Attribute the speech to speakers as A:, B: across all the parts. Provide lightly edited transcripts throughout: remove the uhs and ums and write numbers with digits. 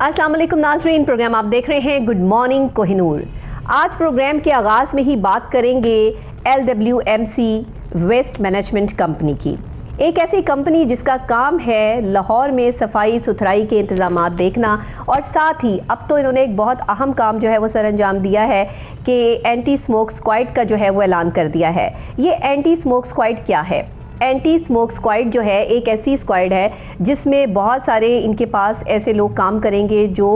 A: अस्सलाम वालेकुम नाज़रीन, प्रोग्राम आप देख रहे हैं गुड मॉर्निंग कोहिनूर। आज प्रोग्राम के आगाज़ में ही बात करेंगे LWMC वेस्ट मैनेजमेंट कंपनी की। एक ऐसी कंपनी जिसका काम है लाहौर में सफाई सुथराई के इंतज़ामात देखना, और साथ ही अब तो इन्होंने एक बहुत अहम काम जो है वो सर अंजाम दिया है कि एंटी स्मोक स्क्वाड का जो है वो ऐलान कर दिया है। ये एंटी स्मोक स्क्वाड क्या है? एंटी स्मोक स्क्वाड जो है एक ऐसी स्क्वाड है जिसमें बहुत सारे इनके पास ऐसे लोग काम करेंगे जो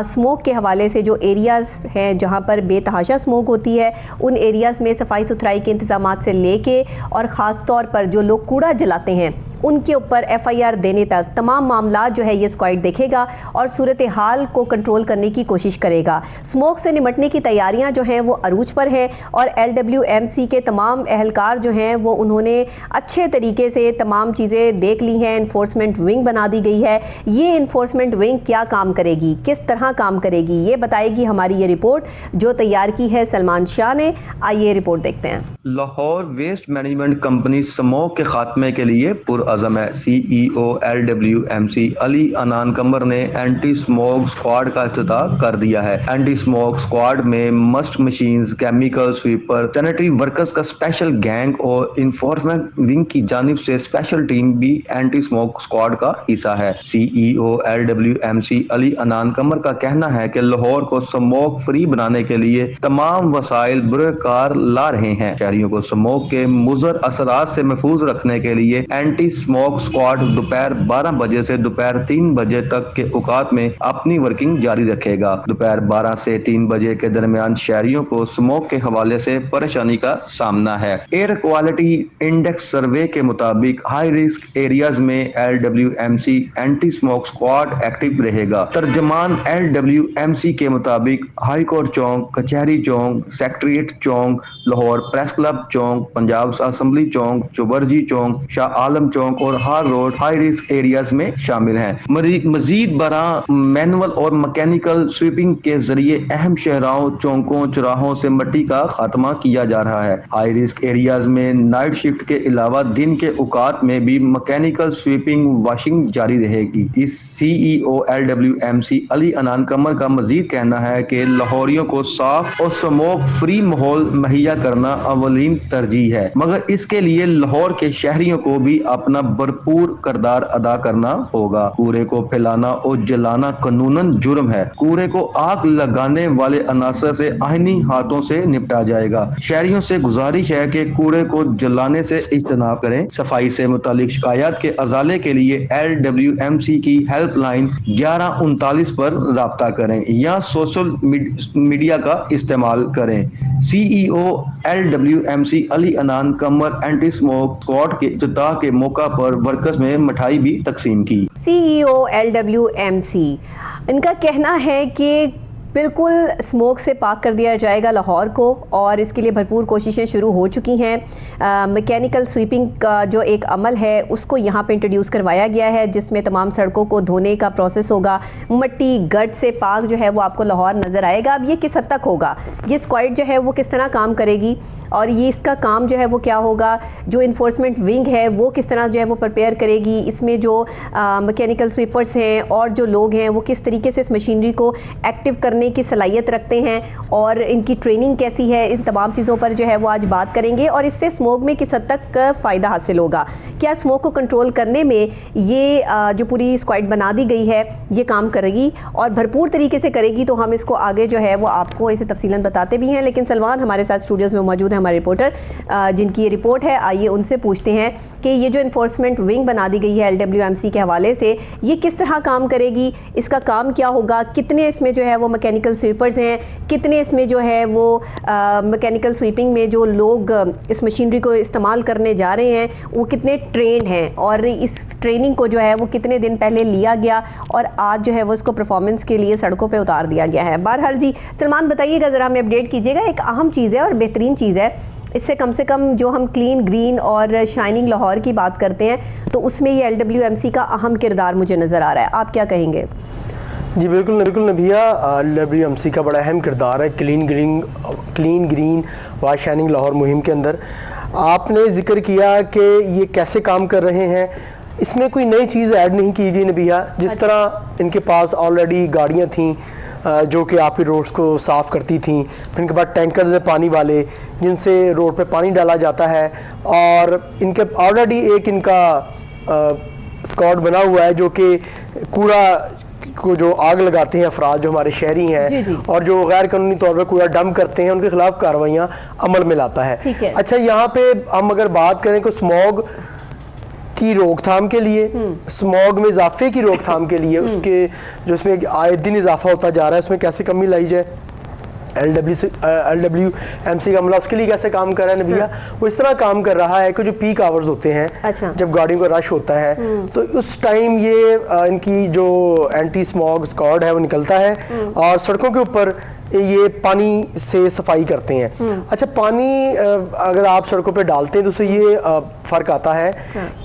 A: स्मोक के हवाले से जो एरियाज़ हैं जहां पर बेतहाशा स्मोक होती है उन एरियाज़ में सफाई सुथराई के इंतज़ामात से लेके और ख़ास तौर पर जो लोग कूड़ा जलाते हैं उनके ऊपर FIR देने तक तमाम मामला जो है ये स्क्वाड देखेगा और सूरत हाल को कंट्रोल करने की कोशिश करेगा। स्मोक से निमटने की तैयारियां जो हैं वो अरूज पर है और LWMC के तमाम एहलकार जो हैं वो उन्होंने अच्छे तरीके से तमाम चीज़ें देख ली हैं। इन्फोर्समेंट विंग बना दी गई है। ये इन्फोर्समेंट विंग क्या काम करेगी, किस तरह काम करेगी, ये बताएगी हमारी ये रिपोर्ट जो तैयार की है सलमान शाह ने। आइए रिपोर्ट देखते हैं।
B: Lahore waste management company smoke के खात्मे के लिए पुरअज़म है। CEO LWMC अली अनान कमर ने एंटी स्मोक स्क्वाड का इफ्तिताह कर दिया है। एंटी स्मोक स्क्वाड में must machines, chemical sweeper, sanitary workers का स्पेशल गैंग और इन्फोर्समेंट विंग की जानिब से स्पेशल टीम भी एंटी स्मोक स्क्वाड का हिस्सा है। CEO LWMC अली अनान कमर का कहना है कि लाहौर को स्मोक फ्री बनाने के लिए तमाम वसाइल बुरकार ला रहे हैं। शहरियों को स्मोक के मुज़र असरात से महफूज रखने के लिए एंटी स्मोक स्क्वाड दोपहर 12 बजे से दोपहर 3 बजे तक के औकात में अपनी वर्किंग जारी रखेगा। दोपहर 12 से 3 बजे के दरमियान शहरियों को स्मोक के हवाले से परेशानी का सामना है। एयर क्वालिटी इंडेक्स सर्वे के मुताबिक हाई रिस्क एरियाज में LWMC anti smoke squad active रहेगा। तर्जमान LWMC के मुताबिक हाई कोर्ट चौक, कचहरी चौक, सेक्रेटेरिएट चौक, लाहौर प्रेस क्लब चौक, पंजाब असेंबली चौक, चुबरजी चौक, शाह आलम चौक और हार रोड हाई रिस्क एरियाज में शामिल हैं। मजीद बरा मैनुअल और मैकेनिकल स्वीपिंग के जरिए अहम शहराओं, चौकों, चौराहों से मिट्टी का खात्मा किया जा रहा है। हाई रिस्क एरियाज में नाइट शिफ्ट के अलावा दिन के औकात में भी मैकेनिकल स्वीपिंग वाशिंग जारी रहेगी। इस CEO LWMC अली अनान कमर का मजीद कहना है कि लाहौरियों को साफ और स्मोक फ्री माहौल मुहैया करना अवलीन तरजीह है, मगर इसके लिए लाहौर के शहरियों को भी अपना भरपूर किरदार अदा करना होगा। कूड़े को फैलाना और जलाना कानूनन जुर्म है। कूड़े को आग लगाने वाले अनासर से आईनी हाथों से निपटा जाएगा। शहरियों से गुजारिश है कि कूड़े को जलाने से इज्तनाब करें। सफाई से मुतालिक शिकायत के अजाले के लिए LWMC की हेल्पलाइन 1139 पर राब्ता करें या सोशल मीडिया का इस्तेमाल करें। CEO LWMC अली अनान कमर एंटी स्मोक स्क्वाड के इफ्तिताह के मौका पर वर्कर्स में मिठाई भी तकसीम की।
A: CEO LWMC इनका कहना है कि बिल्कुल स्मोक से पाक कर दिया जाएगा लाहौर को और इसके लिए भरपूर कोशिशें शुरू हो चुकी हैं। मैकेनिकल स्वीपिंग का जो एक अमल है उसको यहाँ पे इंट्रोड्यूस करवाया गया है जिसमें तमाम सड़कों को धोने का प्रोसेस होगा। मिट्टी गट से पाक जो है वो आपको लाहौर नज़र आएगा। अब ये किस हद तक होगा, ये स्क्वाड जो है वो किस तरह काम करेगी और ये इसका काम जो है वो क्या होगा, जो इन्फोर्समेंट विंग है वो किस तरह जो है वो प्रिपेयर करेगी, इसमें जो मैकेनिकल स्वीपर्स हैं और जो लोग हैं वो किस तरीके से इस मशीनरी को एक्टिव करने की सलाहियत रखते हैं और इनकी ट्रेनिंग कैसी है, इन तमाम चीज़ों पर जो है वो आज बात करेंगे। और इससे स्मोक में किस हद तक फ़ायदा हासिल होगा, क्या स्मोक को कंट्रोल करने में ये जो पूरी स्क्वाड बना दी गई है ये काम करेगी और भरपूर तरीके से करेगी। तो हम इसको आगे जो है वो आपको इसे तफसीलन बताते भी हैं। लेकिन सलमान हमारे साथ स्टूडियोज़ में मौजूद है, हमारे रिपोर्टर जिनकी ये रिपोर्ट है। आइए उनसे पूछते हैं कि ये जो इन्फोर्समेंट विंग बना दी गई है LWMC के हवाले से, ये किस तरह काम करेगी, इसका काम क्या होगा, कितने इसमें जो है वो मैकेनिकल स्वीपर्स हैं, कितने इसमें जो है वो मैकेनिकल स्वीपिंग में जो लोग इस मशीनरी को इस्तेमाल करने जा रहे हैं वो कितने ट्रेंड हैं और इस ट्रेनिंग को जो है वो कितने दिन पहले लिया गया और आज जो है वो इसको परफॉर्मेंस के लिए सड़कों पे उतार दिया गया है। बहरहाल जी सलमान बताइएगा, ज़रा हमें अपडेट कीजिएगा। एक अहम चीज़ है और बेहतरीन चीज़ है, इससे कम से कम जो हम क्लीन ग्रीन और शाइनिंग लाहौर की बात करते हैं तो उसमें ये LWMC का अहम किरदार मुझे नज़र आ रहा है। आप क्या कहेंगे?
C: जी बिल्कुल नबिया, LWMC का बड़ा अहम किरदार है क्लीन ग्रीन व शाइनिंग लाहौर मुहिम के अंदर। आपने जिक्र किया कि ये कैसे काम कर रहे हैं। इसमें कोई नई चीज़ ऐड नहीं की गई नबिया। जिस तरह इनके पास ऑलरेडी गाड़ियाँ थीं जो कि आपकी रोड्स को साफ़ करती थीं, फिर इनके पास टैंकर्स है पानी वाले जिनसे रोड पे पानी डाला जाता है, और इनके ऑलरेडी एक इनका स्क्वाड बना हुआ है जो कि कूड़ा को जो आग लगाते हैं अफराद जो हमारे शहरी हैं और जो गैर कानूनी तौर पर कूड़ा डंप करते हैं, उनके खिलाफ कार्रवाइयाँ अमल में लाता है। अच्छा, यहाँ पे हम अगर बात करें कि स्मॉग की रोकथाम के लिए, स्मॉग में इजाफे की रोकथाम के लिए, उसके जो इसमें आए दिन इजाफा होता जा रहा है, उसमें कैसे कमी लाई जाए, LWMC का अमला उसके लिए कैसे काम कर रहा है नबिया? वो इस तरह काम कर रहा है कि जो पीक आवर्स होते हैं, जब गाड़ियों का रश होता है, तो उस टाइम ये इनकी जो एंटी स्मॉग स्क्वाड है वो निकलता है और सड़कों के ऊपर ये पानी से सफाई करते हैं। अच्छा, पानी अगर आप सड़कों पे डालते हैं तो उससे ये फ़र्क आता है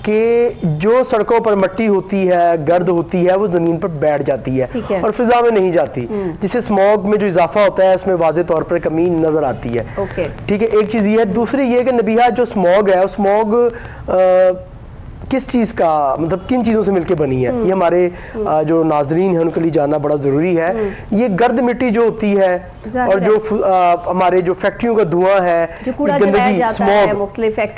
C: कि जो सड़कों पर मिट्टी होती है, गर्द होती है, वो ज़मीन पर बैठ जाती है और फिजा में नहीं जाती, जिससे स्मॉग में जो इजाफा होता है उसमें वाज़े तौर पर कमी नज़र आती है। ठीक है, एक चीज़ ये है। दूसरी ये कि नबिया जो स्मॉग है, स्मॉग किस चीज़ का, मतलब किन चीज़ों से मिलके बनी है, ये हमारे जो नाजरीन हैं उनके लिए जानना बड़ा ज़रूरी है। ये गर्द मिट्टी जो होती है और जो हमारे जो फैक्ट्रियों का धुआं है, गंदगी, स्मॉग,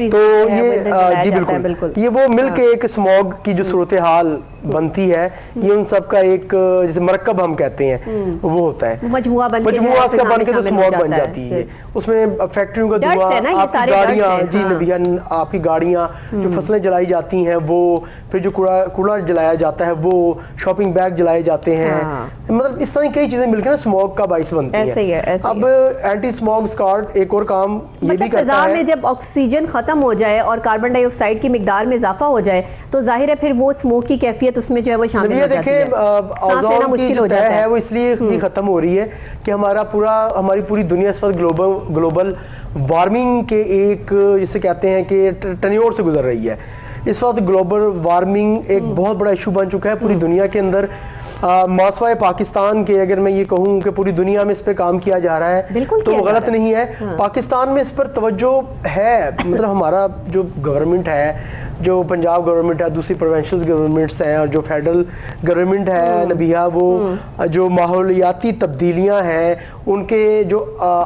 C: तो ये जी बिल्कुल ये वो मिलके एक स्मॉग की जो सूरत हाल बनती है, ये उन सब का एक जैसे मरकब हम कहते हैं वो होता है, मजमुआ इसका बन के जो स्मॉग बन जाती है। उसमें फैक्ट्रियों का धुआं, आपकी गाड़ियाँ, जी नबिया, आपकी गाड़ियाँ, जो फसलें जलाई जाती हैं वो, फिर जो कूड़ा जलाया जाता है वो, शॉपिंग बैग जलाए जाते हैं, मतलब इस तरह कई चीजें मिलकर ना स्मॉग का बाइस बनती है। अब एंटी स्मॉग स्क्वाड एक और काम ये भी करता है,
A: में जब ऑक्सीजन खत्म हो जाए और कार्बन डाइऑक्साइड की मिकदार में इजाफा हो जाए तो जाहिर है फिर वो स्मोक की कैफियत उसमें जो है वो शामिल हो जाती है। सांस लेना मुश्किल हो जाता है।
C: वो इसलिए भी खत्म हो रही है कि हमारी पूरी दुनिया इस वक्त ग्लोबल वार्मिंग के एक जिसे कहते हैं कि टर्न्योर से गुजर रही है। इस वक्त ग्लोबल वार्मिंग एक बहुत बड़ा इशू बन चुका है पूरी दुनिया के अंदर। मासवाए पाकिस्तान के अगर मैं ये कहूँ कि पूरी दुनिया में इस पे काम किया जा रहा है तो वो गलत नहीं है। पाकिस्तान में इस पर तवज्जो है, मतलब हमारा जो गवर्नमेंट है, जो पंजाब गवर्नमेंट है, दूसरी प्रोविंशियल गवर्नमेंट्स हैं और जो फेडरल गवर्नमेंट है नबिया, वो जो माहौलियाती तब्दीलियां हैं उनके जो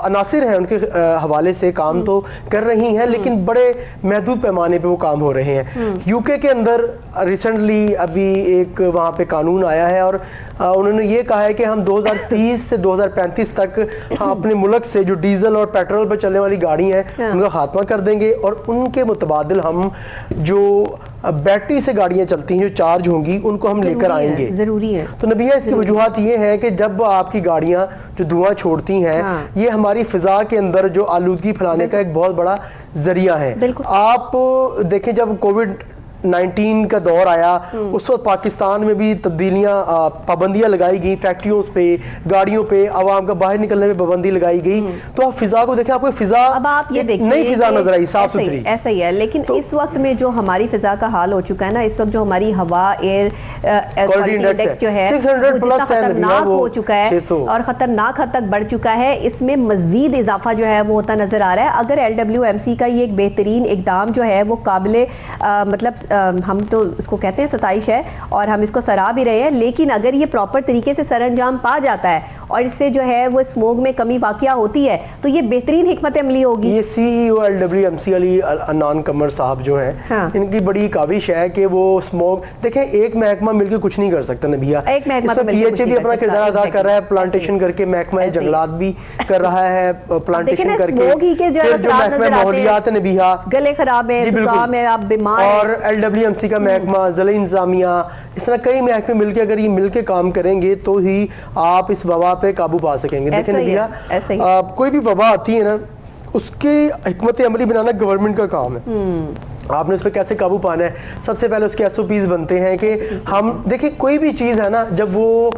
C: अनासिर हैं उनके हवाले से काम तो कर रही हैं, लेकिन बड़े महदूद पैमाने पे वो काम हो रहे हैं। यूके के अंदर रिसेंटली अभी एक वहाँ पे कानून आया है और उन्होंने ये कहा है कि हम 2030 से 2035 तक अपने मुल्क से जो डीजल और पेट्रोल पर चलने वाली गाड़ी हैं उनका खात्मा कर देंगे और उनके मुतबादिल हम जो बैटरी से गाड़ियां चलती हैं जो चार्ज होंगी उनको हम लेकर आएंगे।
A: जरूरी है।
C: तो नबिया इसकी वजूहत ये है कि जब आपकी गाड़ियां जो धुआं छोड़ती हैं ये हमारी फिजा के अंदर जो आलूदगी फैलाने का एक बहुत बड़ा जरिया है। आप देखें जब कोविड-19 का दौर आया उस वक्त पाकिस्तान में भी तब्दीलियां, पाबंदियां लगाई गई, फैक्ट्रियों पे, गाड़ियों पे, आवाम का बाहर निकलने में पाबंदी लगाई गई। तो आप फिजा को देखें, आपको फिजा,
A: अब आप ये देखिए
C: नई फिजा नजर आई, साफ सुथरी।
A: ऐसा ही है, लेकिन तो इस वक्त में जो हमारी फिजा का हाल हो चुका है ना, इस वक्त जो हमारी हवा एयर क्वालिटी इंडेक्स जो है
C: 600 प्लस
A: खतरनाक हो चुका है और खतरनाक हद तक बढ़ चुका है। इसमें मजीद इजाफा जो है वो होता नजर आ रहा है। अगर LWMC का ये एक बेहतरीन इकदाम जो है वो काबिले मतलब हम तो इसको कहते हैं सताइश है और हम इसको सराह भी रहे हैं, लेकिन अगर ये प्रॉपर तरीके से सरअंजाम पा जाता है और इससे जो है वो स्मोक में कमी वाक़या होती है तो ये बेहतरीन हिकमत अमली होगी।
C: ये CEO LWMC अली अनान कमर साहब जो हैं इनकी बड़ी काविश है कि वो स्मोक, देखें एक महकमा मिलकर कुछ नहीं कर सकता नबिया,
A: एक महकमा तो
C: PHA भी अपना किरदार अदा कर रहा है, प्लांटेशन करके महकमा जंगलात भी कर रहा है, प्लांटेशन करके जो महकमा माहौलियात है नबिया,
A: गले खराब है, जुकाम है, आप बीमार, और
C: LWMC का महकमा, ज़िला इंतजामिया, इस तरह कई महकमे मिलके अगर ये मिलके काम करेंगे तो ही आप इस वबा पे काबू पा सकेंगे। लेकिन भैया कोई भी वबा आती है ना उसकी हिकमत अमली बनाना गवर्नमेंट का काम है। आपने उस पर कैसे काबू पाना है, सबसे पहले उसके SOPs बनते हैं कि हम देखिए कोई भी चीज़ है ना जब वो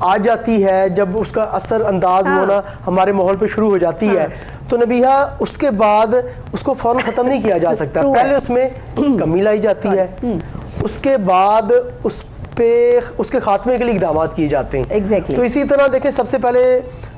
C: आ जाती है, जब उसका असर अंदाज होना हमारे माहौल पे शुरू हो जाती है तो नबिया उसके बाद उसको फौरन ख़त्म नहीं किया जा सकता, पहले उसमें कमी लाई जाती है, उसके बाद उस पे उसके खात्मे के लिए इक़दाम किए जाते हैं।
A: Exactly.
C: तो इसी तरह देखें सबसे पहले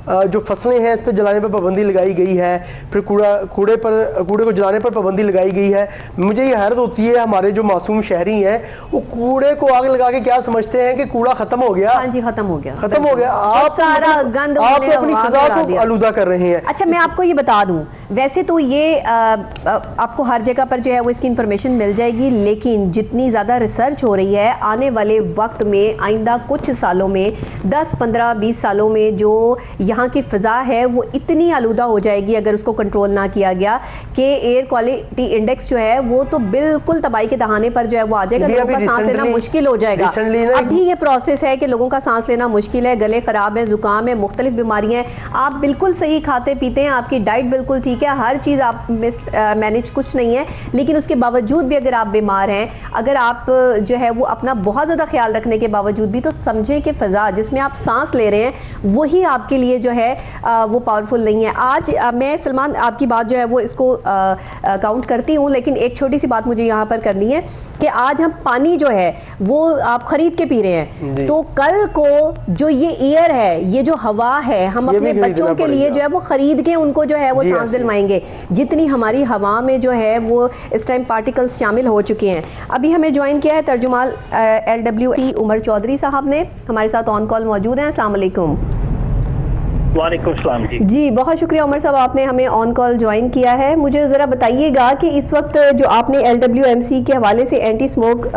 C: जो फसलें हैं इस पर जलाने पर पाबंदी लगाई गई है, फिर कूड़े को जलाने पर पाबंदी लगाई गई है। मुझे ये हैरत होती है, हमारे जो मासूम शहरी हैं वो कूड़े को आग लगा के क्या समझते हैं कि कूड़ा खत्म हो गया।
A: हाँ जी, खत्म हो गया।
C: आप
A: सारा गंद
C: आप अपनी फिजा को आलूदा कर रहे हैं।
A: अच्छा, मैं आपको ये बता दूं, वैसे तो ये आपको हर जगह पर जो है वो इसकी इंफॉर्मेशन मिल जाएगी, लेकिन जितनी ज़्यादा रिसर्च हो रही है आने वाले वक्त में, आइंदा कुछ सालों में, 10, 15, 20 सालों में जो यहाँ की फ़िज़ा है वो इतनी आलूदा हो जाएगी अगर उसको कंट्रोल ना किया गया कि एयर क्वालिटी इंडेक्स जो है वो तो बिल्कुल तबाही के दहाने पर जो है वो आ जाएगा। लोगों का सांस लेना मुश्किल हो जाएगा। अभी ये प्रोसेस है कि लोगों का सांस लेना मुश्किल है, गले ख़राब है, ज़ुकाम है, मुख्तलिफ बीमारियाँ हैं। आप बिल्कुल सही खाते पीते हैं, आपकी डाइट बिल्कुल ठीक है, हर चीज़ आप मैनेज कुछ नहीं है, लेकिन उसके बावजूद भी अगर आप बीमार हैं, अगर आप जो है वो अपना बहुत ज़्यादा ख्याल रखने के बावजूद भी, तो समझें कि फ़िज़ा जिसमें आप सांस ले रहे हैं वही आपके लिए जो है वो पावरफुल नहीं है। आज मैं सलमान आपकी बात जो है वो इसको काउंट करती हूँ, लेकिन एक छोटी सी बात मुझे यहाँ पर करनी है कि आज हम पानी जो है वो आप खरीद के पी रहे हैं, तो कल को जो ये एयर है, ये जो हवा है, हम अपने बच्चों के लिए जो है वो खरीद के उनको जो है वो सांस दिलवाएंगे। जितनी हमारी हवा में जो है वो इस टाइम पार्टिकल्स शामिल हो चुके हैं। अभी हमें ज्वाइन किया है तर्जुमान LWE उमर चौधरी साहब ने, हमारे साथ ऑन कॉल मौजूद हैं। अस्सलाम वालेकुम।
D: वालेकुम सलाम जी।
A: जी, बहुत शुक्रिया उमर साहब, आपने हमें ऑन कॉल ज्वाइन किया है। मुझे ज़रा बताइएगा कि इस वक्त जो आपने LWMC के हवाले से एंटी स्मोक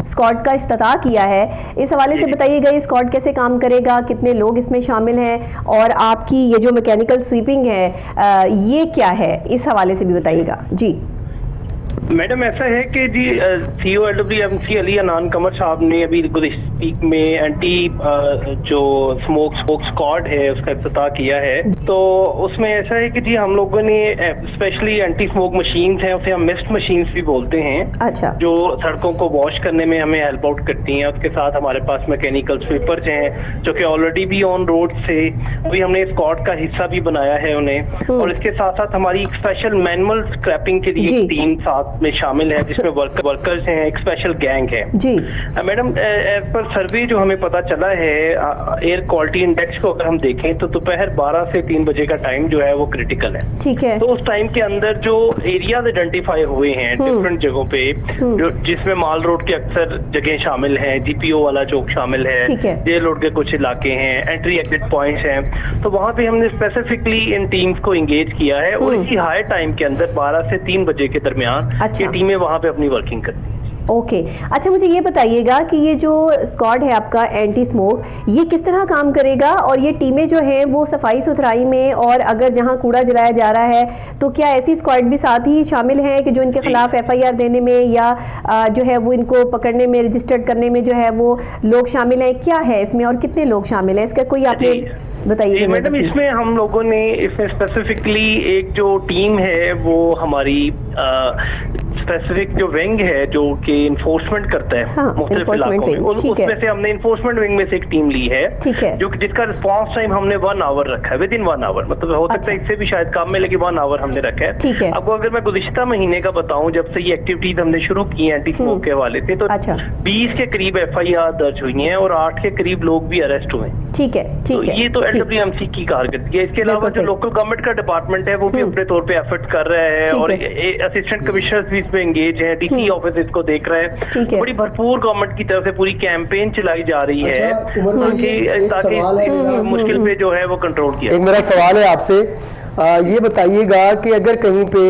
A: स्क्वाड का इफ्तिताह किया है, इस हवाले से बताइएगा ये स्क्वाड कैसे काम करेगा, कितने लोग इसमें शामिल हैं, और आपकी ये जो मैकेनिकल स्वीपिंग है ये क्या है, इस हवाले से भी बताइएगा। जी
D: मैडम, ऐसा है कि जी CEO LWMC अली अनान कमर साहब ने अभी गुज़िश्ता में एंटी जो स्मोक स्क्वाड है उसका इफ्तिताह किया है। तो उसमें ऐसा है कि जी हम लोगों ने स्पेशली एंटी स्मोक मशीन्स हैं, उसे हम मिस्ट मशीन्स भी बोलते हैं।
A: अच्छा।
D: जो सड़कों को वॉश करने में हमें हेल्प आउट करती हैं। उसके साथ हमारे पास मैकेनिकल स्वीपर्स हैं जो कि ऑलरेडी भी ऑन रोड से, अभी हमने स्क्वाड का हिस्सा भी बनाया है उन्हें। और इसके साथ साथ हमारी एक स्पेशल मैनुअल स्क्रैपिंग के लिए टीम साथ में शामिल है, जिसमें वर्कर्स हैं, एक स्पेशल गैंग है। जी मैडम, एज पर सर्वे जो हमें पता चला है, एयर क्वालिटी इंडेक्स को अगर हम देखें तो दोपहर 12 से 3 बजे का टाइम जो है वो क्रिटिकल है। ठीक है। तो उस टाइम के अंदर जो एरियाज आइडेंटिफाई हुए हैं डिफरेंट जगहों पे, जो जिसमें माल रोड के अक्सर जगह शामिल हैं, GPO वाला चौक शामिल है, जेल रोड के कुछ इलाके हैं, एंट्री एग्जिट पॉइंट्स हैं, तो वहां पे हमने स्पेसिफिकली इन टीम्स को एंगेज किया है और इसी हाई टाइम के अंदर 12 से 3 बजे के दरमियान ये टीमें वहां पे अपनी वर्किंग करती हैं।
A: ओके। अच्छा, मुझे ये बताइएगा कि ये जो स्क्वाड है आपका एंटी स्मोक, ये किस तरह काम करेगा, और ये टीमें जो हैं वो सफाई सुथराई में, और अगर जहां कूड़ा जलाया जा रहा है तो क्या ऐसी स्क्वाड भी साथ ही शामिल हैं कि जो इनके खिलाफ FIR देने में या जो है वो इनको पकड़ने में, रजिस्टर्ड करने में जो है वो लोग शामिल हैं? क्या है इसमें और कितने लोग शामिल हैं, इसका कोई आपने बताइए
D: मैडम। इसमें हम लोगों ने इसमें स्पेसिफिकली एक जो टीम है वो हमारी स्पेसिफिक जो विंग है जो कि इन्फोर्समेंट करता है मुख्तलिफ इलाकों में, उसमें से हमने इन्फोर्समेंट विंग में से एक टीम ली है, जो जिसका रिस्पांस टाइम हमने 1 आवर रखा है, विदिन 1 आवर। मतलब हो सकता है इससे भी शायद काम में, लेकिन 1 आवर हमने रखा है। आपको अगर मैं गुज़िश्ता महीने का बताऊं, जब से ये एक्टिविटीज हमने शुरू की है एंटी स्मोक के हवाले से, तो 20 के करीब FIR दर्ज हुई है और 8 के करीब लोग भी अरेस्ट हुए। ठीक है, ठीक है। ये तो LWMC की कारकर्दगी है। इसके अलावा जो लोकल गवर्नमेंट का डिपार्टमेंट है वो भी अपने तौर पे एफर्ट कर रहा है, और असिस्टेंट कमिश्नर भी इसमें एंगेज है, DC ऑफिस इसको देख रहा है। तो बड़ी भरपूर गवर्नमेंट की तरफ से पूरी कैंपेन चलाई जा रही है ताकि मुश्किल पे जो है वो कंट्रोल किया।
C: एक मेरा सवाल है आपसे, ये बताइएगा कि अगर कहीं पे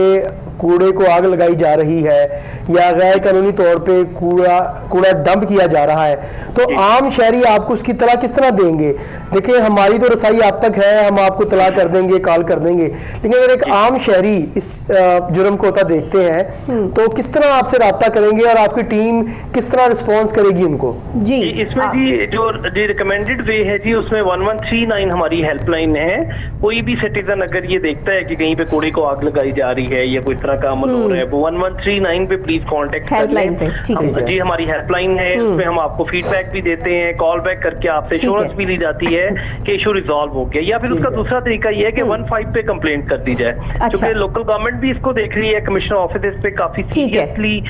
C: कूड़े को आग लगाई जा रही है या गैर कानूनी तौर पे कूड़ा डंप किया जा रहा है, तो आम शहरी आपको उसकी तला किस तरह देंगे? देखिए, हमारी तो रसाई आप तक है, हम आपको तला कर देंगे, कॉल कर देंगे, लेकिन अगर एक आम शहरी इस जुर्म को होता देखते हैं तो किस तरह आपसे रब्ता करेंगे और आपकी टीम किस तरह रिस्पॉन्स करेगी उनको?
D: जी, इसमें जी जो रिकमेंडेड वे है जी, उसमें 1139 हमारी हेल्पलाइन है। कोई भी सिटीजन अगर ये देखता है कि कहीं पे कूड़े को आग लगाई जा रही है या कोई तरह का अमल हो रहा है, वो 1139 पे प्लीज प्लीज कॉन्टेक्ट कर
A: हेल्पलाइन पे, ठीक है।
D: जी हमारी हेल्पलाइन है, उसमें हम आपको फीडबैक भी देते हैं, कॉल बैक करके आपसे एश्योरेंस भी दी जाती है कि इशू रिजॉल्व हो गया। या फिर उसका दूसरा तरीका ये है कि 15 पे कंप्लेंट कर दी जाए, क्योंकि लोकल गवर्नमेंट भी इसको देख रही है, कमिश्नर ऑफिस इस पे काफी सीरियसली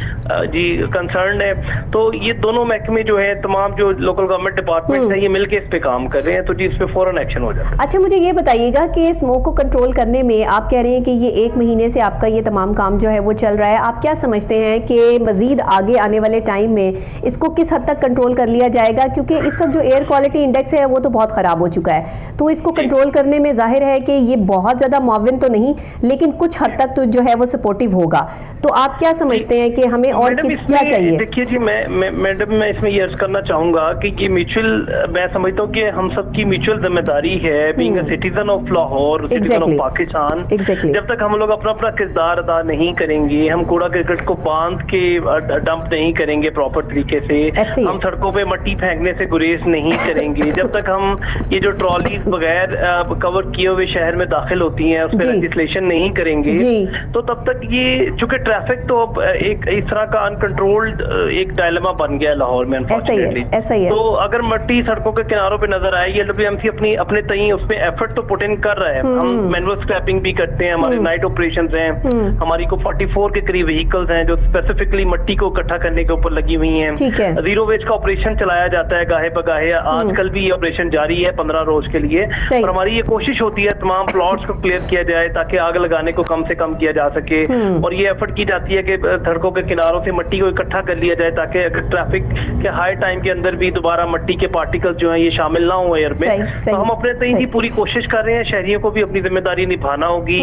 D: जी कंसर्न है। तो ये दोनों महकमे जो है, तमाम जो लोकल गवर्नमेंट डिपार्टमेंट है, ये मिलके इस पे काम कर रहे हैं, तो जी इस पे फौरन एक्शन हो जाता है।
A: अच्छा, मुझे ये बताइएगा कि स्मोक को कंट्रोल करने में आप कह रहे हैं कि ये 1 महीने से आपका ये तमाम काम जो है वो चल रहा है, आप क्या समझते हैं कि मजीद आगे आने वाले टाइम में इसको किस हद तक कंट्रोल कर लिया जाएगा? क्योंकि इस वक्त जो एयर क्वालिटी इंडेक्स है वो तो बहुत खराब हो चुका है, तो इसको कंट्रोल करने में जाहिर है कि ये बहुत ज्यादा मुआविन तो नहीं, लेकिन कुछ हद तक तो जो है वो सपोर्टिव होगा। तो आप क्या समझते हैं कि हमें और क्या चाहिए?
D: देखिए जी, मैडम मैं इसमें ये अर्ज करना चाहूंगा कि ये म्यूचुअल, मैं समझता हूँ कि हम सबकी म्यूचुअल जिम्मेदारी है, being a citizen of Lahore, citizen of Pakistan. जब तक हम लोग अपना अपना किरदार अदा नहीं करेंगे, हम कूड़ा करकट को बांध के डंप नहीं करेंगे प्रॉपर तरीके से, हम सड़कों पे मट्टी फेंकने से गुरेज नहीं करेंगे, जब तक हम ये जो ट्रॉलीज बगैर कवर किए हुए शहर में दाखिल होती हैं उस पर लेजिस्लेशन नहीं करेंगे, तो तब तक ये, चूंकि ट्रैफिक तो अब एक इस तरह का अनकंट्रोल्ड एक डायलेमा बन गया है लाहौर में अनफॉर्चुनेटली। तो अगर मट्टी सड़कों के किनारों पे नजर आए, ये LWMC अपने तई उसमें एफर्ट तो पुट इन कर रहा है। हम मैनुअल स्क्रैपिंग भी करते हैं, हमारे नाइट ऑपरेशंस हैं, हमारी को 44 के करीब व्हीकल्स हैं जो स्पेसिफिकली मट्टी को इकट्ठा करने के ऊपर लगी हुई हैं। जीरो वेस्ट का ऑपरेशन चलाया जाता है गाहे बगाहे, आजकल भी ये ऑपरेशन जारी है 15 रोज के लिए। और हमारी ये कोशिश होती है तमाम प्लॉट्स को क्लियर किया जाए ताकि आग लगाने को कम से कम किया जा सके, और ये एफर्ट की जाती है कि सड़कों के किनारों से मट्टी को इकट्ठा कर लिया जाए ताकि अगर ट्रैफिक के हाई टाइम के अंदर भी दोबारा मट्टी के पार्टिकल्स जो है ये शामिल ना हो एयर में। तो हम अपने तय की पूरी कोशिश कर रहे हैं, शहरियों को भी अपनी जिम्मेदारी निभाना होगी,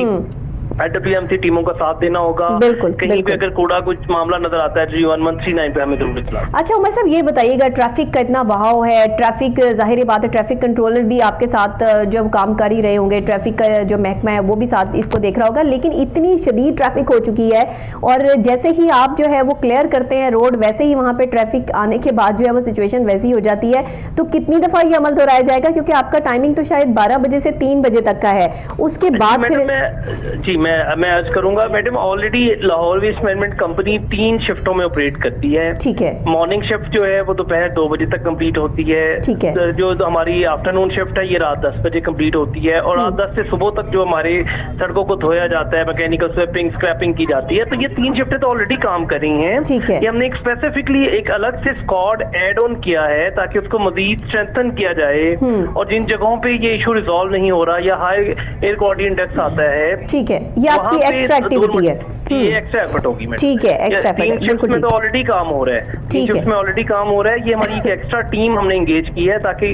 D: LWMC टीमों का साथ देना होगा। कहीं भी अगर कूड़ा कुछ मामला नजर आता है तो 1139 पे हमें जरूर इत्तला।
A: अच्छा उमर साहब, ये बताइएगा, ट्रैफिक का इतना बहाव है, ट्रैफिक जाहिर बात है ट्रैफिक कंट्रोलर भी आपके साथ जो काम कर ही रहे होंगे, ट्रैफिक का जो महकमा है वो भी साथ इसको देख रहा होगा, लेकिन इतनी शदीद ट्रैफिक हो चुकी है और जैसे ही आप जो है वो क्लियर करते हैं रोड, वैसे ही वहाँ पे ट्रैफिक आने के बाद जो है वो सिचुएशन वैसी हो जाती है। तो कितनी दफा ये अमल दोहराया जाएगा? क्योंकि आपका टाइमिंग तो शायद 12 बजे से 3 बजे तक का है, उसके बाद फिर
D: मैं अर्ज करूंगा madam, already Lahore waste management company 3 शिफ्टों में ऑपरेट करती है।
A: ठीक है।
D: मॉर्निंग शिफ्ट जो है वो दोपहर 2 बजे तक कंप्लीट होती है।
A: ठीक है।
D: जो हमारी आफ्टरनून शिफ्ट है ये रात 10 बजे कंप्लीट होती है, और रात 10 से सुबह तक जो हमारे सड़कों को धोया जाता है, मैकेनिकल स्वेपिंग स्क्रैपिंग की जाती है। तो ये 3 शिफ्टें तो ऑलरेडी काम कर रही हैं।
A: ठीक है।
D: ये हमने एक स्पेसिफिकली एक अलग से स्क्वाड एड ऑन किया है ताकि उसको मजीद स्ट्रेंथन किया जाए, और जिन जगहों पे ये इशू रिजॉल्व नहीं हो रहा या हाई एयर क्वालिटी इंडेक्स आता है,
A: ठीक है, ये आपकी एक्स्ट्रा एक्टिविटी है,
D: ये एक्स्ट्रा एफर्ट होगी मैडम।
A: ठीक है, एक्स्ट्रा एफर्ट।
D: 3 शिफ्ट में तो ऑलरेडी काम हो रहा है, 3 शिफ्ट में ऑलरेडी काम हो रहा है। ये हमारी एक एक्स्ट्रा टीम हमने एंगेज की है ताकि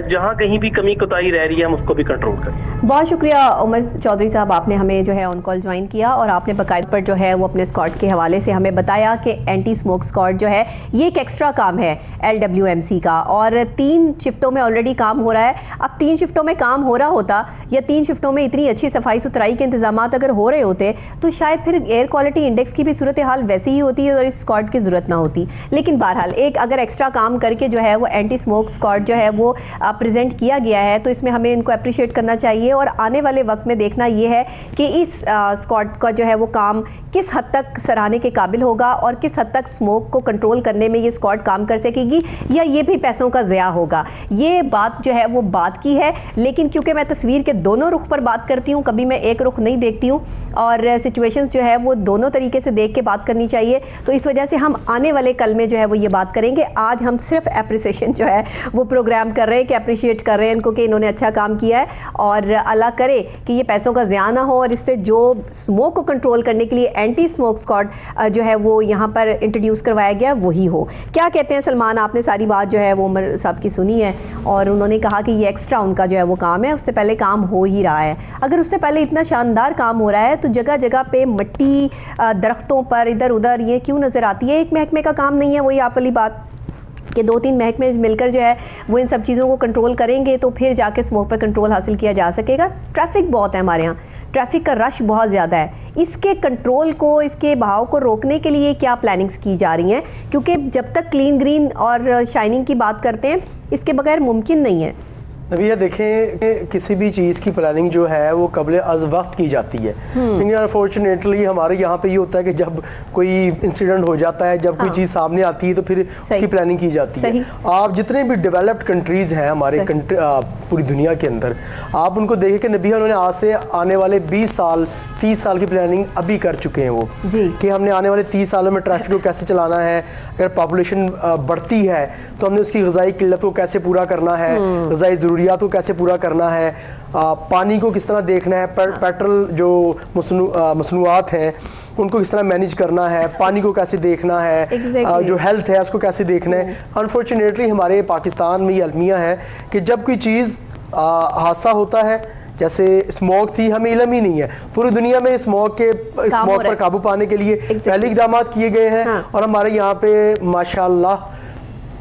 D: जहां कहीं भी कमी कोताही रह रही है हम उसको भी कंट्रोल करें।
A: बहुत शुक्रिया उमर चौधरी साहब, आपने हमें जो है ऑन कॉल ज्वाइन किया और आपने बाकायदा पर जो है वो अपने स्क्वाड के हवाले से हमें बताया कि एंटी स्मोक स्क्वाड जो है ये एक एक्स्ट्रा काम है LWMC का, और 3 शिफ्टों में ऑलरेडी काम हो रहा है। अब 3 शिफ्टों में काम हो रहा होता या 3 शिफ्टों में इतनी अच्छी सफाई सुथराई के इंतजाम अगर हो रहे होते तो शायद फिर एयर क्वालिटी इंडेक्स की भी सूरत हाल वैसी ही होती है और इस स्क्वाड की ज़रूरत ना होती। लेकिन बहरहाल एक अगर एक्स्ट्रा काम करके जो है वो एंटी स्मोक स्क्वाड जो है वो प्रेजेंट किया गया है तो इसमें हमें इनको अप्रिशिएट करना चाहिए, और आने वाले वक्त में देखना ये है कि इस स्क्वाड का जो है वो काम किस हद तक सराहने के काबिल होगा और किस हद तक स्मोक को कंट्रोल करने में ये स्क्वाड काम कर सकेगी, या ये भी पैसों का ज़या होगा। ये बात जो है वो बात की है, लेकिन क्योंकि मैं तस्वीर के दोनों रुख पर बात करती हूँ, कभी मैं एक रुख नहीं देखती हूँ, और सिचुएशंस जो है वो दोनों तरीके से देख के बात करनी चाहिए। तो इस वजह से हम आने वाले कल में जो है वो ये बात करेंगे। आज हम सिर्फ एप्रिसिएशन जो है वो प्रोग्राम कर रहे हैं कि अप्रिशिएट कर रहे हैं इनको कि इन्होंने अच्छा काम किया है, और अल्लाह करे कि ये पैसों का ज़िया ना हो, और इससे जो स्मोक को कंट्रोल करने के लिए एंटी स्मोक स्क्वाड जो है वो यहाँ पर इंट्रोड्यूस करवाया गया वही हो। क्या कहते हैं सलमान, आपने सारी बात जो है वो उमर साहब की सुनी है, और उन्होंने कहा कि ये एक्स्ट्रा उनका जो है वो काम है, उससे पहले काम हो ही रहा है। अगर उससे पहले इतना शानदार काम हो रहा है तो जगह जगह पे मट्टी दरख्तों पर इधर उधर ये क्यों नज़र आती है? एक महकमे का काम नहीं है, वही आप वाली बात कि 2-3 महकमे मिलकर जो है वो इन सब चीज़ों को कंट्रोल करेंगे तो फिर जाके स्मोक पर कंट्रोल हासिल किया जा सकेगा। ट्रैफिक बहुत है हमारे यहाँ, ट्रैफिक का रश बहुत ज़्यादा है, इसके कंट्रोल को, इसके बहाव को रोकने के लिए क्या प्लानिंग्स की जा रही हैं? क्योंकि जब तक क्लीन ग्रीन और शाइनिंग की बात करते हैं इसके बगैर मुमकिन नहीं है।
C: नबिया देखें कि किसी भी चीज़ की प्लानिंग जो है वो कबल अज़ वक्त की जाती है, लेकिन अनफॉर्चुनेटली हमारे यहाँ पे ये होता है कि जब कोई इंसिडेंट हो जाता है, जब कोई चीज़ सामने आती है तो फिर उसकी प्लानिंग की जाती है। आप जितने भी डेवलप्ड कंट्रीज़ हैं हमारे पूरी दुनिया के अंदर, आप उनको देखें कि नबिया उन्होंने आज से आने वाले 20 साल 30 साल की प्लानिंग अभी कर चुके हैं वो, कि हमने आने वाले 30 सालों में ट्रैफिक को कैसे चलाना है, अगर पॉपुलेशन बढ़ती है तो हमने उसकी ग़िज़ाई किल्लत को कैसे पूरा करना है, ग़िज़ाई ज़रूरियात को कैसे पूरा करना है, पानी को किस तरह देखना है, पेट्रोल जो मसनूआत हैं उनको किस तरह मैनेज करना है, पानी को कैसे देखना है, जो हेल्थ है उसको कैसे देखना है। अनफॉर्चुनेटली हमारे पाकिस्तान में ये अलमिया है कि जब कोई चीज़ हादसा होता है, जैसे स्मोक थी, हमें इल्म ही नहीं है। पूरी दुनिया में स्मोक पर काबू पाने के लिए पहले इक़दाम किए गए हैं, और हमारे यहाँ पे माशाल्लाह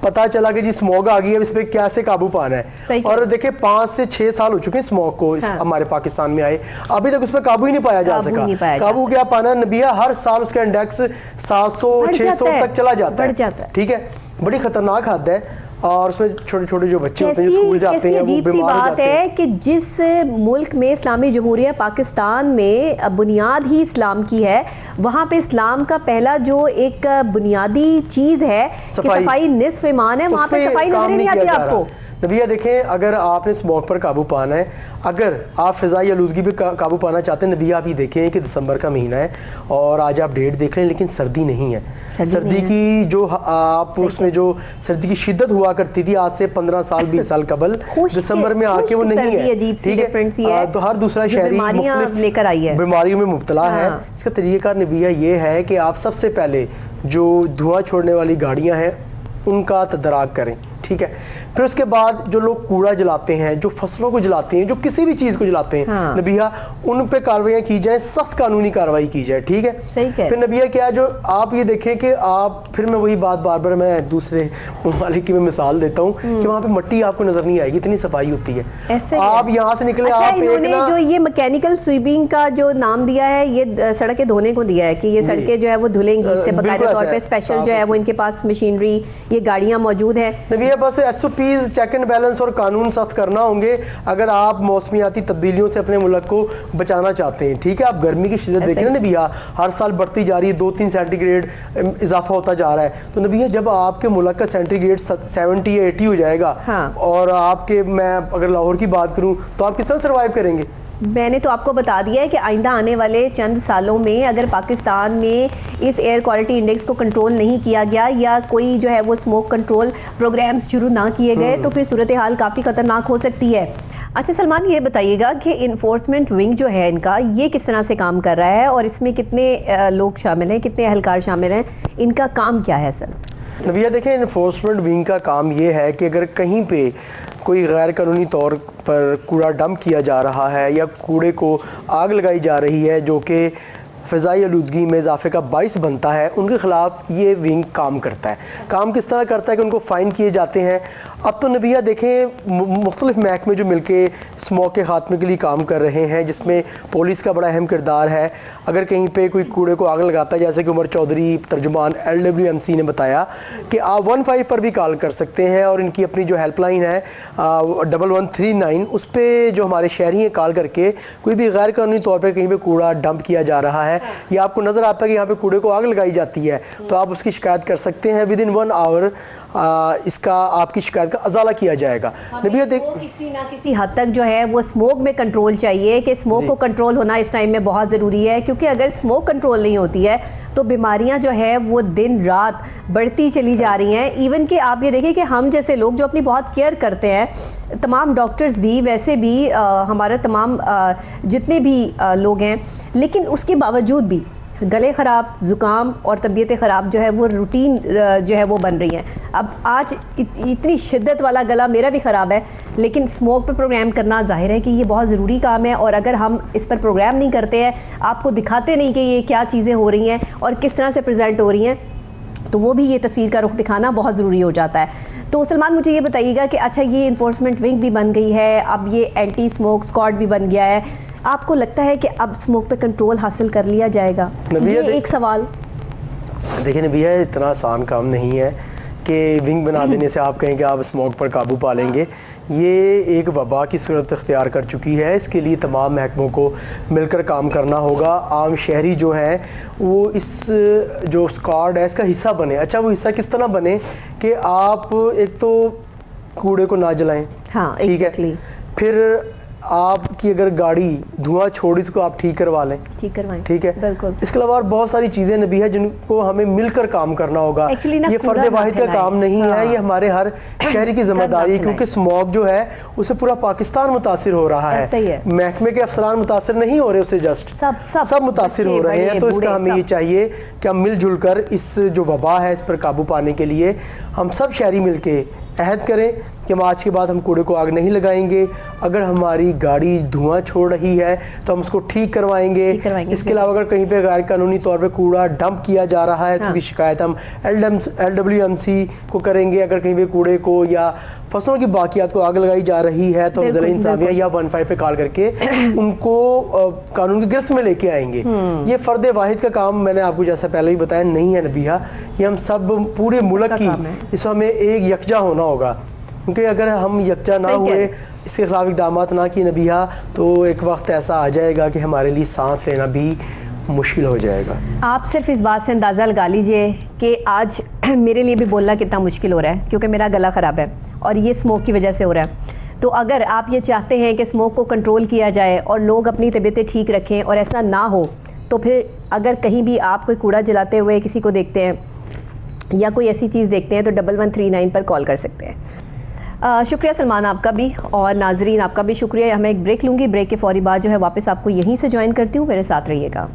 C: पता चला कि जी स्मोक आ गई है, इस पर कैसे काबू पाना है। और देखिए 5 से 6 साल हो चुके हैं स्मोक को हमारे पाकिस्तान में आए, अभी तक उस पर काबू ही नहीं पाया जा सका। काबू क्या पाना नबिया, हर साल उसका इंडेक्स 700-600 तक चला जाता है। ठीक है, बड़ी खतरनाक हद है। और उसमें छोटे छोटे जो बच्चे होते हैं जो स्कूल जाते हैं,
A: अजीब सी बात है कि जिस मुल्क में इस्लामी जमहूरिया पाकिस्तान में बुनियाद ही इस्लाम की है, वहाँ पे इस्लाम का पहला जो एक बुनियादी चीज़ है कि सफाई निस्फ ईमान है, वहाँ पे सफाई नजर नहीं आती आपको।
C: नबिया देखें, अगर आपने स्मोक पर काबू पाना है, अगर आप फ़िज़ाई आलूदगी पर काबू पाना चाहते हैं, नबिया आप ये देखें कि दिसंबर का महीना है और आज आप डेट देख लें, लेकिन सर्दी नहीं है। सर्दी की जो आप उसमें जो सर्दी की शिद्दत हुआ करती थी आज से 15 साल 20 साल कबल, दिसंबर में आके वो नहीं है। ठीक है, तो हर दूसरा शहरी
A: लेकर आई है,
C: बीमारियों में मुब्तला है। इसका तरीक़ा नबिया ये है कि आप सबसे पहले जो धुआं छोड़ने वाली गाड़ियाँ हैं उनका तदराक करें। ठीक है, फिर उसके बाद जो लोग कूड़ा जलाते हैं, जो फसलों को जलाते हैं, जो किसी भी चीज़ को जलाते हैं, नबिया उन पे कार्रवाई की जाए, सख्त कानूनी कार्रवाई की जाए। ठीक है,
A: सही है।
C: फिर नबिया क्या जो आप ये देखें कि आप, फिर मैं वही बात बार बार मैं दूसरे ममालिक की मैं मिसाल देता हूँ कि वहाँ पे मिट्टी आपको नजर नहीं आएगी, इतनी सफाई होती है।
A: ऐसे
C: आप यहाँ से निकले,
A: अच्छा,
C: आप
A: इन्होंने जो ये मैकेनिकल स्वीपिंग का जो नाम दिया है, ये सड़कें धोने को दिया है कि ये सड़कें जो है वो धुलेंगी, इससे बाकायदा तौर पे स्पेशल जो है वो इनके पास मशीनरी, ये गाड़ियाँ मौजूद हैं।
C: नबिया बस SOPs, चेक एंड बैलेंस और कानून सख्त करना होंगे अगर आप मौसमियाती तब्दीलियों से अपने मुल्क को बचाना चाहते हैं। ठीक है, आप गर्मी की शिद्दत देखें ना नबिया, हर साल बढ़ती जा रही है, 2-3 सेंटीग्रेड इजाफा होता जा रहा है। तो नबिया जब आपके मुल्क का सेंटीग्रेड 70 या 80 हो जाएगा, और आपके, मैं अगर लाहौर की बात करूं, तो आप किस तरह सर्वाइव करेंगे?
A: मैंने तो आपको बता दिया है कि आइंदा आने वाले चंद सालों में अगर पाकिस्तान में इस एयर क्वालिटी इंडेक्स को कंट्रोल नहीं किया गया या कोई जो है वो स्मोक कंट्रोल प्रोग्राम्स शुरू ना किए गए तो फिर सूरत हाल काफ़ी ख़तरनाक हो सकती है। अच्छा सलमान, ये बताइएगा कि इन्फोर्समेंट विंग जो है इनका, ये किस तरह से काम कर रहा है और इसमें कितने लोग शामिल हैं, कितने अहलकार शामिल हैं, इनका काम क्या है सर?
C: नबिया देखें, इन्फोर्समेंट विंग का काम ये है कि अगर कहीं पे कोई गैर कानूनी तौर पर कूड़ा डंप किया जा रहा है या कूड़े को आग लगाई जा रही है जो कि फ़िज़ाई आलूदगी में इजाफे का बाइस बनता है, उनके ख़िलाफ़ ये विंग काम करता है। काम किस तरह करता है कि उनको फ़ाइन किए जाते हैं। अब तो नबिया देखें, मुख्तलिफ महकमे जो मिलके स्मोक के ख़ात्मे के लिए काम कर रहे हैं, जिसमें पुलिस का बड़ा अहम किरदार है। अगर कहीं पे कोई कूड़े को आग लगाता है, जैसे कि उमर चौधरी तर्जुमान LWMC ने बताया कि आप 15 पर भी कॉल कर सकते हैं, और इनकी अपनी जो हेल्पलाइन है 1139, उस पर जो हमारे शहरी हैं कॉल करके कोई भी गैर कानूनी तौर पर कहीं पर कूड़ा डंप किया जा रहा है या आपको नज़र आता है कि यहाँ पे कूड़े को आग लगाई जाती है, तो आप उसकी शिकायत कर सकते हैं। विद इन 1 आवर इसका आपकी शिकायत का अजाला किया जाएगा। नबिया देख,
A: किसी ना किसी हद तक जो है वो स्मोक में कंट्रोल चाहिए कि स्मोक को कंट्रोल होना इस टाइम में बहुत ज़रूरी है, क्योंकि अगर स्मोक कंट्रोल नहीं होती है तो बीमारियां जो है वो दिन रात बढ़ती चली जा रही हैं। इवन कि आप ये देखिए कि हम जैसे लोग जो अपनी बहुत केयर करते हैं, तमाम डॉक्टर्स भी, वैसे भी हमारे तमाम जितने भी लोग हैं, लेकिन उसके बावजूद भी गले ख़राब, ज़ुकाम और तबीयतें ख़राब जो है वो रूटीन जो है वो बन रही हैं। अब आज इतनी शिद्दत वाला गला मेरा भी ख़राब है, लेकिन स्मोक पे प्रोग्राम करना ज़ाहिर है कि ये बहुत ज़रूरी काम है, और अगर हम इस पर प्रोग्राम नहीं करते हैं, आपको दिखाते नहीं कि ये क्या चीज़ें हो रही हैं और किस तरह से प्रेजेंट हो रही हैं, तो वो भी ये तस्वीर का रुख दिखाना बहुत ज़रूरी हो जाता है। तो सलमान, मुझे ये बताइएगा कि अच्छा, ये इन्फोर्समेंट विंग भी बन गई है, अब ये एंटी स्मोक स्क्वाड भी बन गया है, आपको लगता है कि अब स्मोक पे कंट्रोल हासिल कर लिया जाएगा? ये एक सवाल।
C: देखिए नबिया, इतना आसान काम नहीं है कि विंग बना देने से आप कहें कि आप स्मोक पर काबू पा लेंगे। ये एक वबा की सूरत इख्तियार कर चुकी है। इसके लिए तमाम महकमों को मिलकर काम करना होगा। आम शहरी जो है वो इस जो स्क्वाड है इसका हिस्सा बने। अच्छा, वो हिस्सा किस तरह बने कि आप एक तो कूड़े को ना जलाएं,
A: हाँ,
C: ठीक
A: exactly.
C: है, फिर आपकी अगर गाड़ी धुआं छोड़ी तो आप ठीक करवा लें,
A: ठीक करवाएं,
C: ठीक है,
A: बिल्कुल।
C: इसके अलावा और बहुत सारी चीज़ें नबी है जिनको हमें मिलकर काम करना होगा। ये फर्द वाहिद का काम नहीं है, ये हमारे हर शहरी की जिम्मेदारी है, क्योंकि स्मॉग जो है उससे पूरा पाकिस्तान मुतासिर हो रहा है। महकमे के अफसरान मुतासिर नहीं हो रहे, उससे जस्ट सब मुतासिर हो रहे हैं। तो इसका हमें ये चाहिए कि हम मिलजुल कर इस जो वबा है इस पर काबू पाने के लिए हम सब शहरी मिलके अहद करें कि हम आज के बाद हम कूड़े को आग नहीं लगाएंगे। अगर हमारी गाड़ी धुआं छोड़ रही है तो हम उसको ठीक करवाएंगे। इसके अलावा अगर कहीं पे गैर कानूनी तौर पे कूड़ा डंप किया जा रहा है तो उसकी शिकायत हम LWMC को करेंगे। अगर कहीं पे कूड़े को या फसलों की बाकियात को आग लगाई जा रही है तो हम ज़िला इंतज़ामिया या 15 पे कॉल करके उनको कानून की गिरफ्त में लेके आएंगे। ये फर्द वाहिद का काम मैंने आपको जैसा पहले ही बताया नहीं है नबिहा, ये हम सब पूरे मुल्क की इस हमें एक यकजा होना होगा, क्योंकि अगर हम यकजा ना हुए, इसके खिलाफ इक़दाम ना किए नबिहा, तो एक वक्त ऐसा आ जाएगा कि हमारे लिए सांस लेना भी मुश्किल हो जाएगा।
A: आप सिर्फ इस बात से अंदाज़ा लगा लीजिए कि आज मेरे लिए भी बोलना कितना मुश्किल हो रहा है, क्योंकि मेरा गला ख़राब है और ये स्मोक की वजह से हो रहा है। तो अगर आप ये चाहते हैं कि स्मोक को कंट्रोल किया जाए और लोग अपनी तबीयतें ठीक रखें और ऐसा ना हो, तो फिर अगर कहीं भी आप कोई कूड़ा जलाते हुए किसी को देखते हैं या कोई ऐसी चीज़ देखते हैं तो 1139 पर कॉल कर सकते हैं। शुक्रिया सलमान आपका भी, और नाजरीन आपका भी शुक्रिया। मैं एक ब्रेक लूँगी, ब्रेक के फ़ौरी बाद जो है वापस आपको यहीं से ज्वाइन करती हूँ, मेरे साथ रहिएगा।